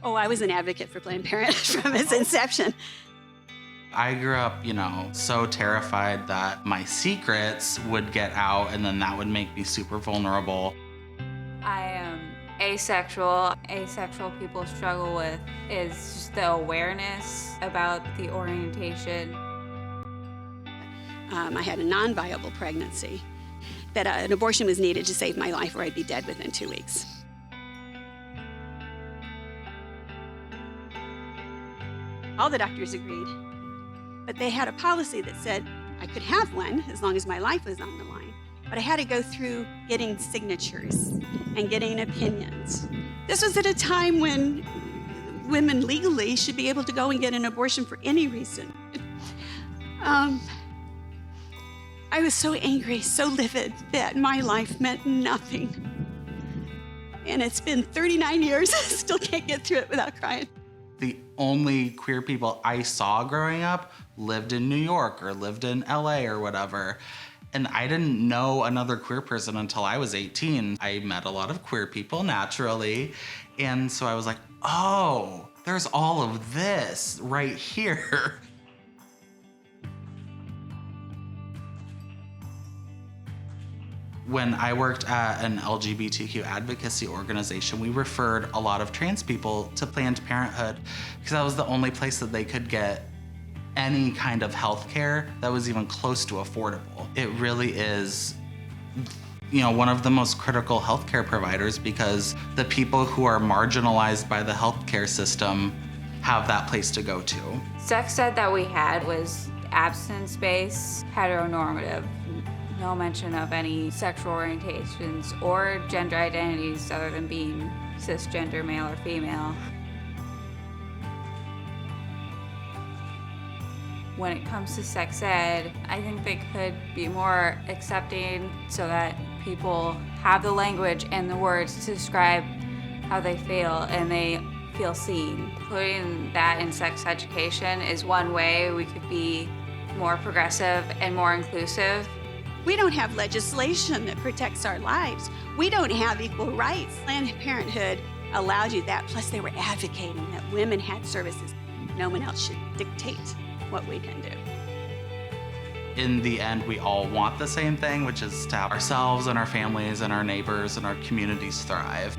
Oh, I was an advocate for Planned Parenthood from its inception. I grew up, so terrified that my secrets would get out and then that would make me super vulnerable. I am asexual. Asexual people struggle with is just the awareness about the orientation. I had a non-viable pregnancy, that an abortion was needed to save my life or I'd be dead within 2 weeks. All the doctors agreed, but they had a policy that said I could have one as long as my life was on the line, but I had to go through getting signatures and getting opinions. This was at a time when women legally should be able to go and get an abortion for any reason. I was so angry, so livid that my life meant nothing. And it's been 39 years, I still can't get through it without crying. The only queer people I saw growing up lived in New York or lived in LA or whatever. And I didn't know another queer person until I was 18. I met a lot of queer people naturally. And so I was like, oh, there's all of this right here. When I worked at an LGBTQ advocacy organization, we referred a lot of trans people to Planned Parenthood because that was the only place that they could get any kind of health care that was even close to affordable. It really is, one of the most critical healthcare providers because the people who are marginalized by the healthcare system have that place to go to. Sex ed that we had was abstinence-based, heteronormative. No mention of any sexual orientations or gender identities other than being cisgender, male or female. When it comes to sex ed, I think they could be more accepting so that people have the language and the words to describe how they feel and they feel seen. Putting that in sex education is one way we could be more progressive and more inclusive. We don't have legislation that protects our lives. We don't have equal rights. Planned Parenthood allowed you that, plus they were advocating that women had services. No one else should dictate what we can do. In the end, we all want the same thing, which is to have ourselves and our families and our neighbors and our communities thrive.